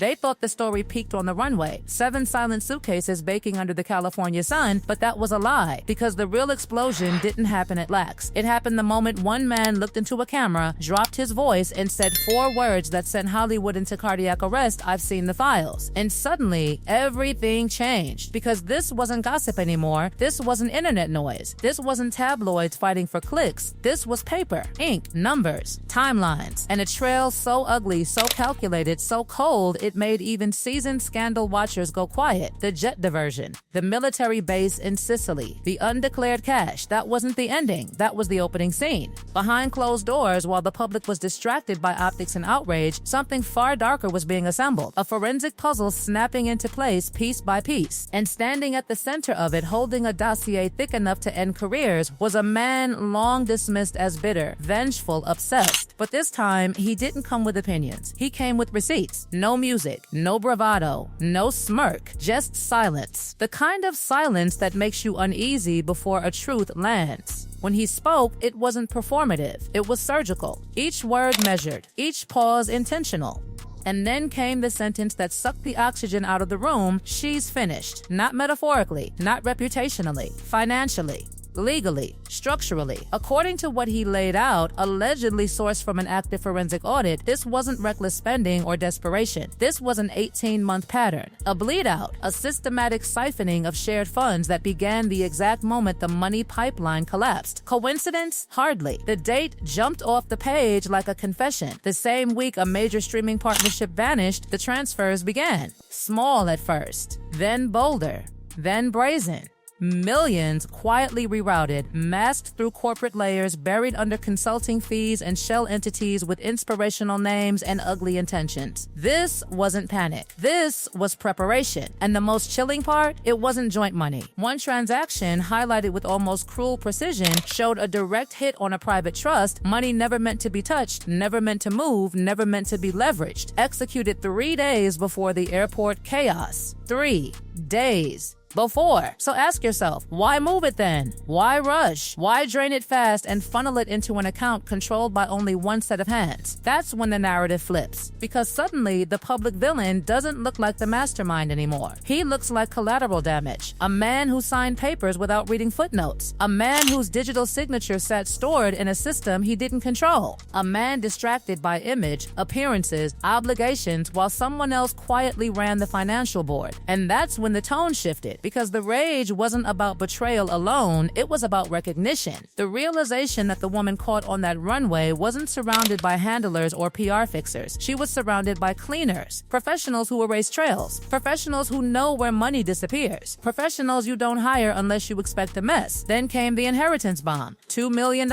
They thought the story peaked on the runway, 7 silent suitcases baking under the California sun, but that was a lie, because the real explosion didn't happen at LAX. It happened the moment one man looked into a camera, dropped his voice, and said 4 words that sent Hollywood into cardiac arrest: "I've seen the files." And suddenly, everything changed, because this wasn't gossip anymore. This wasn't internet noise. This wasn't tabloids fighting for clicks. This was paper, ink, numbers, timelines, and a trail so ugly, so calculated, so cold, it made even seasoned scandal watchers go quiet. The jet diversion, the military base in Sicily, the undeclared cash. That wasn't the ending. That was the opening scene. Behind closed doors, while the public was distracted by optics and outrage, something far darker was being assembled. A forensic puzzle snapping into place piece by piece. And standing at the center of it, holding a dossier thick enough to end careers, was a man long dismissed as bitter, vengeful, obsessed. But this time, he didn't come with opinions. He came with receipts. No music, no bravado, no smirk, just silence. The kind of silence that makes you uneasy before a truth lands. When he spoke, it wasn't performative. It was surgical. Each word measured, each pause intentional. And then came the sentence that sucked the oxygen out of the room: "She's finished." Not metaphorically, not reputationally, financially, legally, structurally. According to what he laid out, allegedly sourced from an active forensic audit, this wasn't reckless spending or desperation. This was an 18-month pattern, a bleed out, a systematic siphoning of shared funds that began the exact moment the money pipeline collapsed. Coincidence? Hardly. The date jumped off the page like a confession. The same week a major streaming partnership vanished, the transfers began. Small at first, then bolder, then brazen. Millions quietly rerouted, masked through corporate layers, buried under consulting fees and shell entities with inspirational names and ugly intentions. This wasn't panic. This was preparation. And the most chilling part, it wasn't joint money. One transaction, highlighted with almost cruel precision, showed a direct hit on a private trust, money never meant to be touched, never meant to move, never meant to be leveraged. Executed 3 days before the airport chaos. 3 days before. So ask yourself, why move it then? Why rush? Why drain it fast and funnel it into an account controlled by only one set of hands? That's when the narrative flips, because suddenly the public villain doesn't look like the mastermind anymore. He looks like collateral damage, a man who signed papers without reading footnotes, a man whose digital signature sat stored in a system he didn't control, a man distracted by image, appearances, obligations, while someone else quietly ran the financial board. And that's when the tone shifted. Because the rage wasn't about betrayal alone, it was about recognition. The realization that the woman caught on that runway wasn't surrounded by handlers or PR fixers. She was surrounded by cleaners, professionals who erase trails, professionals who know where money disappears, professionals you don't hire unless you expect a mess. Then came the inheritance bomb. $2 million.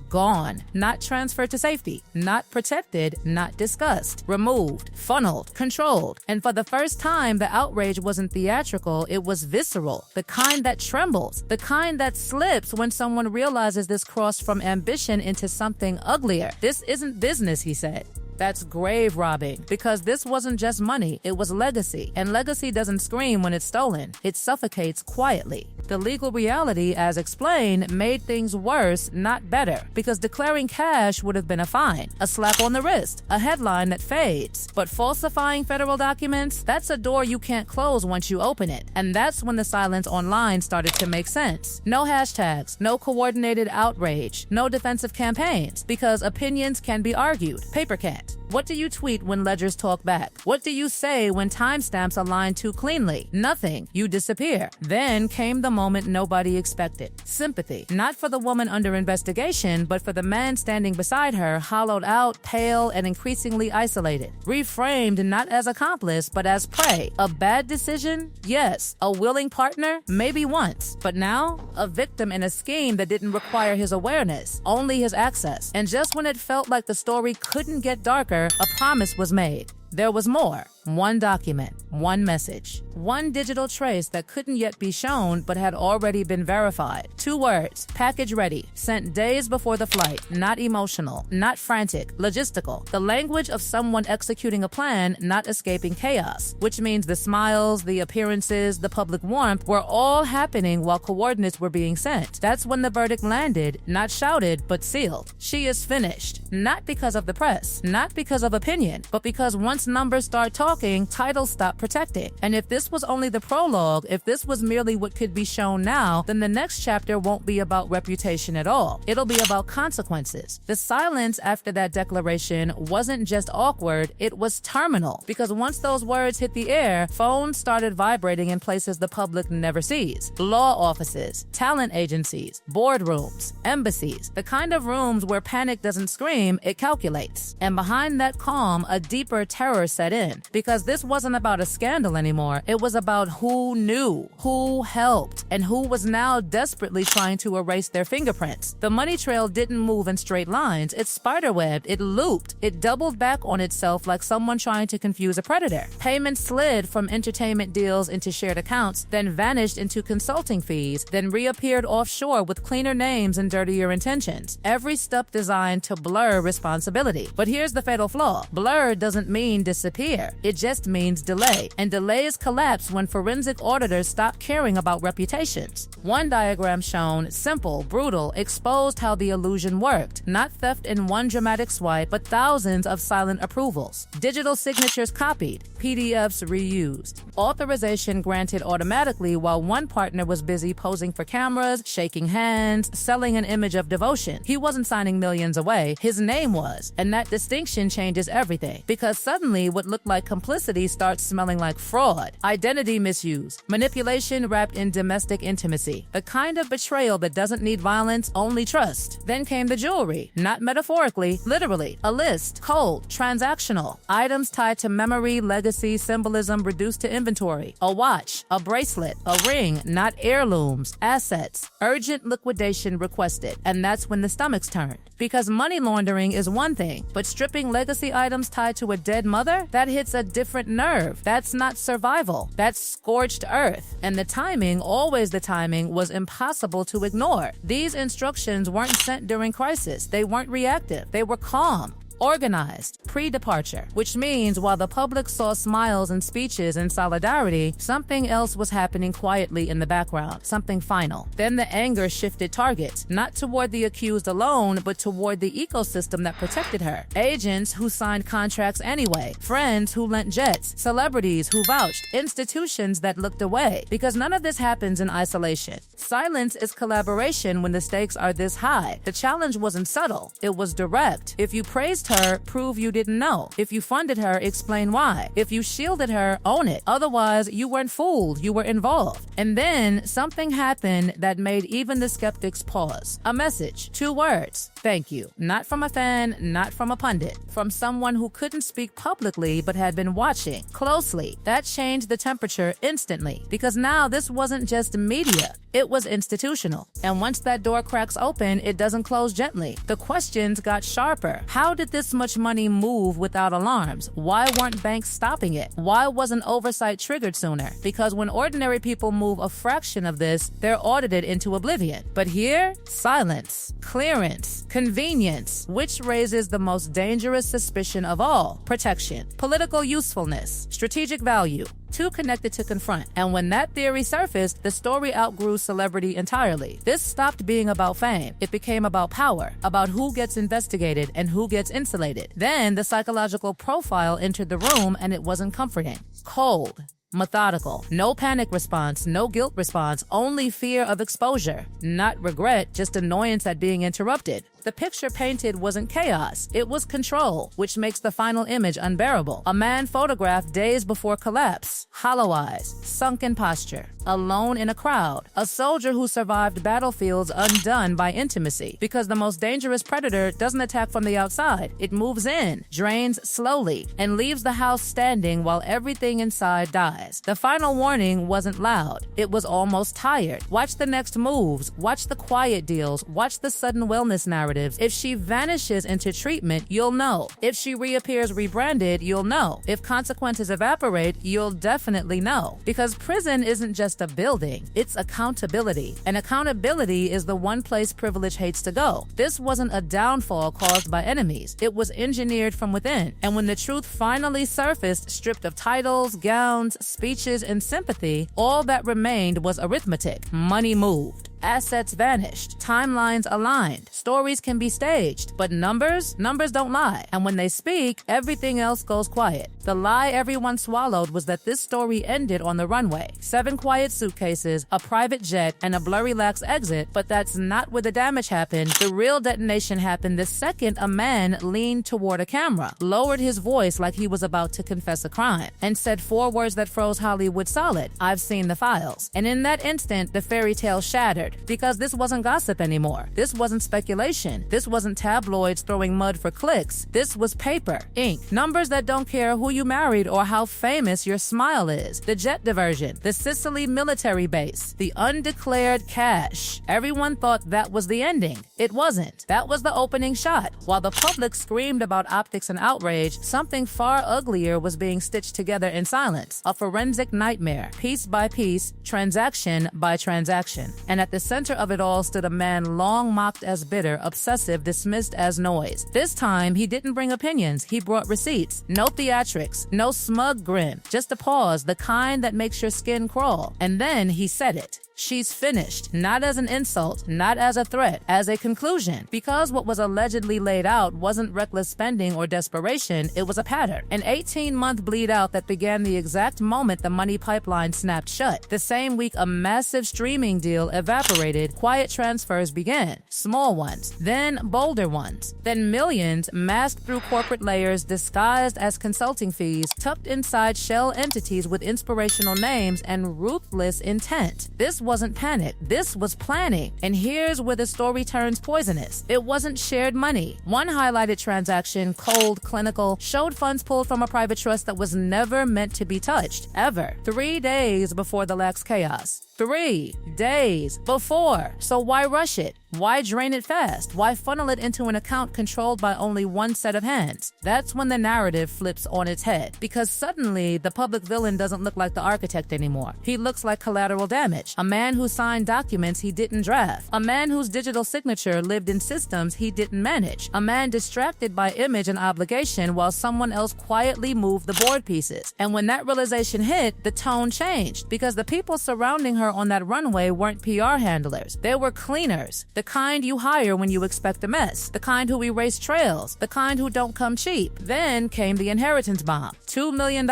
Gone. Not transferred to safety. Not protected. Not discussed. Removed. Funneled. Controlled. And for the first time, the outrage wasn't theatrical, it was visceral, the kind that trembles, the kind that slips when someone realizes this crossed from ambition into something uglier. This isn't business, he said. That's grave robbing, because this wasn't just money, it was legacy. And legacy doesn't scream when it's stolen, it suffocates quietly. The legal reality, as explained, made things worse, not better, because declaring cash would have been a fine, a slap on the wrist, a headline that fades. But falsifying federal documents, that's a door you can't close once you open it. And that's when the silence online started to make sense. No hashtags, no coordinated outrage, no defensive campaigns, because opinions can be argued, paper can't. What do you tweet when ledgers talk back? What do you say when timestamps align too cleanly? Nothing. You disappear. Then came the moment nobody expected. Sympathy. Not for the woman under investigation, but for the man standing beside her, hollowed out, pale, and increasingly isolated. Reframed not as accomplice, but as prey. A bad decision? Yes. A willing partner? Maybe once. But now, a victim in a scheme that didn't require his awareness, only his access. And just when it felt like the story couldn't get darker, a promise was made. There was more. One document, one message, one digital trace that couldn't yet be shown but had already been verified. 2 words, package ready, sent days before the flight, not emotional, not frantic, logistical. The language of someone executing a plan, not escaping chaos, which means the smiles, the appearances, the public warmth were all happening while coordinates were being sent. That's when the verdict landed, not shouted, but sealed. She is finished, not because of the press, not because of opinion, but because once numbers start talking, talking, titles stop protecting. And if this was only the prologue, if this was merely what could be shown now, then the next chapter won't be about reputation at all. It'll be about consequences. The silence after that declaration wasn't just awkward, it was terminal. Because once those words hit the air, phones started vibrating in places the public never sees. Law offices, talent agencies, boardrooms, embassies, the kind of rooms where panic doesn't scream, it calculates. And behind that calm, a deeper terror set in. Because this wasn't about a scandal anymore, it was about who knew, who helped, and who was now desperately trying to erase their fingerprints. The money trail didn't move in straight lines, it spiderwebbed, it looped, it doubled back on itself like someone trying to confuse a predator. Payments slid from entertainment deals into shared accounts, then vanished into consulting fees, then reappeared offshore with cleaner names and dirtier intentions. Every step designed to blur responsibility. But here's the fatal flaw. Blur doesn't mean disappear. It just means delay. And delays collapse when forensic auditors stop caring about reputations. One diagram shown, simple, brutal, exposed how the illusion worked. Not theft in one dramatic swipe, but thousands of silent approvals. Digital signatures copied, PDFs reused. Authorization granted automatically while one partner was busy posing for cameras, shaking hands, selling an image of devotion. He wasn't signing millions away, his name was. And that distinction changes everything. Because suddenly what looked like complicity starts smelling like fraud, identity misuse, manipulation wrapped in domestic intimacy, the kind of betrayal that doesn't need violence, only trust. Then came the jewelry, not metaphorically, literally. A list, cold, transactional, items tied to memory, legacy, symbolism reduced to inventory. A watch, a bracelet, a ring, not heirlooms, assets, urgent liquidation requested. And that's when the stomachs turned. Because money laundering is one thing, but stripping legacy items tied to a dead mother, that hits a different nerve. That's not survival. That's scorched earth. And the timing, always the timing, was impossible to ignore. These instructions weren't sent during crisis. They weren't reactive. They were calm. Organized, pre-departure, which means while the public saw smiles and speeches and solidarity, something else was happening quietly in the background, something final. Then the anger shifted targets, not toward the accused alone, but toward the ecosystem that protected her. Agents who signed contracts anyway, friends who lent jets, celebrities who vouched, institutions that looked away. Because none of this happens in isolation. Silence is collaboration when the stakes are this high. The challenge wasn't subtle, it was direct. If you praised her, prove you didn't know. If you funded her, explain why. If you shielded her, own it. Otherwise, you weren't fooled, you were involved. And then something happened that made even the skeptics pause. A message, 2 words, thank you. Not from a fan, not from a pundit. From someone who couldn't speak publicly but had been watching closely. That changed the temperature instantly. Because now this wasn't just media. It was institutional. And once that door cracks open, it doesn't close gently. The questions got sharper. How did this much money move without alarms? Why weren't banks stopping it? Why wasn't oversight triggered sooner? Because when ordinary people move a fraction of this, they're audited into oblivion. But here, silence, clearance, convenience, which raises the most dangerous suspicion of all: protection, political usefulness, strategic value. Too connected to confront. And when that theory surfaced, the story outgrew celebrity entirely. This stopped being about fame. It became about power, about who gets investigated and who gets insulated. Then the psychological profile entered the room, and it wasn't comforting. Cold. Methodical. No panic response, no guilt response, only fear of exposure. Not regret, just annoyance at being interrupted. The picture painted wasn't chaos, it was control, which makes the final image unbearable. A man photographed days before collapse, hollow eyes, sunken posture, alone in a crowd. A soldier who survived battlefields undone by intimacy. Because the most dangerous predator doesn't attack from the outside. It moves in, drains slowly, and leaves the house standing while everything inside dies. The final warning wasn't loud. It was almost tired. Watch the next moves, watch the quiet deals, watch the sudden wellness narrative. If she vanishes into treatment, you'll know. If she reappears rebranded, you'll know. If consequences evaporate, you'll definitely know. Because prison isn't just a building, it's accountability. And accountability is the one place privilege hates to go. This wasn't a downfall caused by enemies. It was engineered from within. And when the truth finally surfaced, stripped of titles, gowns, speeches, and sympathy, all that remained was arithmetic. Money moved. Assets vanished. Timelines aligned. Stories can be staged. But numbers don't lie. And when they speak, everything else goes quiet. The lie everyone swallowed was that this story ended on the runway. 7 quiet suitcases, a private jet, and a blurry LAX exit, but that's not where the damage happened. The real detonation happened the second a man leaned toward a camera, lowered his voice like he was about to confess a crime, and said 4 words that froze Hollywood solid: "I've seen the files." And in that instant, the fairy tale shattered, because this wasn't gossip anymore. This wasn't speculation. This wasn't tabloids throwing mud for clicks. This was paper, ink, numbers that don't care who you married or how famous your smile is. The jet diversion, the Sicily military base, the undeclared cash. Everyone thought that was the ending. It wasn't. That was the opening shot. While the public screamed about optics and outrage, something far uglier was being stitched together in silence. A forensic nightmare, piece by piece, transaction by transaction. And at the center of it all stood a man long mocked as bitter, obsessive, dismissed as noise. This time, he didn't bring opinions. He brought receipts. No theatrics, no smug grin, just a pause, the kind that makes your skin crawl. And then he said it. She's finished, not as an insult, not as a threat, as a conclusion. Because what was allegedly laid out wasn't reckless spending or desperation, it was a pattern. An 18-month bleed out that began the exact moment the money pipeline snapped shut. The same week a massive streaming deal evaporated, quiet transfers began. Small ones, then bolder ones, then millions masked through corporate layers, disguised as consulting fees, tucked inside shell entities with inspirational names and ruthless intent. This wasn't panic. This was planning. And here's where the story turns poisonous. It wasn't shared money. One highlighted transaction, cold, clinical, showed funds pulled from a private trust that was never meant to be touched, ever. 3 days before the LAX chaos. 3 days before. So why rush it? Why drain it fast? Why funnel it into an account controlled by only one set of hands? That's when the narrative flips on its head. Because suddenly, the public villain doesn't look like the architect anymore. He looks like collateral damage. A man who signed documents he didn't draft. A man whose digital signature lived in systems he didn't manage. A man distracted by image and obligation while someone else quietly moved the board pieces. And when that realization hit, the tone changed. Because the people surrounding her on that runway weren't PR handlers. They were cleaners. The kind you hire when you expect a mess. The kind who erase trails. The kind who don't come cheap. Then came the inheritance bomb. $2 million.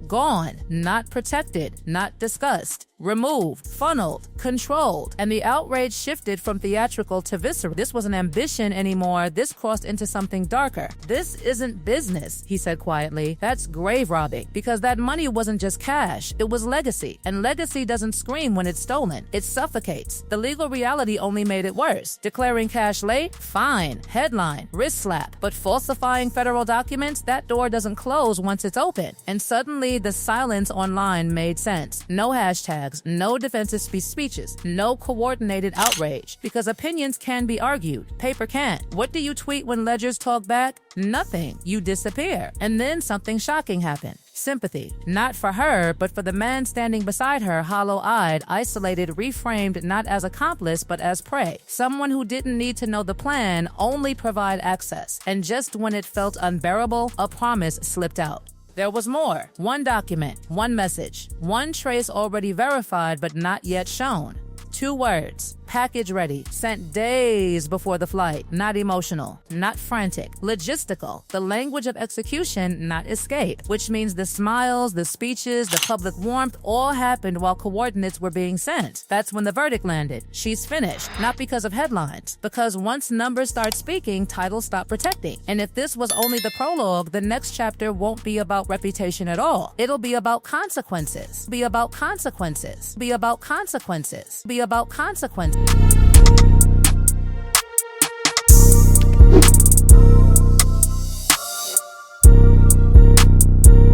Gone. Not protected. Not discussed. Removed, funneled, controlled, and the outrage shifted from theatrical to visceral. This wasn't ambition anymore. This crossed into something darker. This isn't business, he said quietly. That's grave robbing, because that money wasn't just cash. It was legacy, and legacy doesn't scream when it's stolen. It suffocates. The legal reality only made it worse. Declaring cash late? Fine. Headline. Wrist slap. But falsifying federal documents? That door doesn't close once it's open. And suddenly, the silence online made sense. No hashtags. No defensive speeches, no coordinated outrage, because opinions can be argued. Paper can't. What do you tweet when ledgers talk back? Nothing. You disappear. And then something shocking happened. Sympathy. Not for her, but for the man standing beside her, hollow-eyed, isolated, reframed not as accomplice, but as prey. Someone who didn't need to know the plan, only provide access. And just when it felt unbearable, a promise slipped out. There was more. One document, one message, one trace already verified but not yet shown. 2 words. Package ready. Sent days before the flight. Not emotional. Not frantic. Logistical. The language of execution, not escape. Which means the smiles, the speeches, the public warmth all happened while coordinates were being sent. That's when the verdict landed. She's finished. Not because of headlines. Because once numbers start speaking, titles stop protecting. And if this was only the prologue, the next chapter won't be about reputation at all. It'll be about consequences. Be about consequences. Be about consequences. Be about consequences.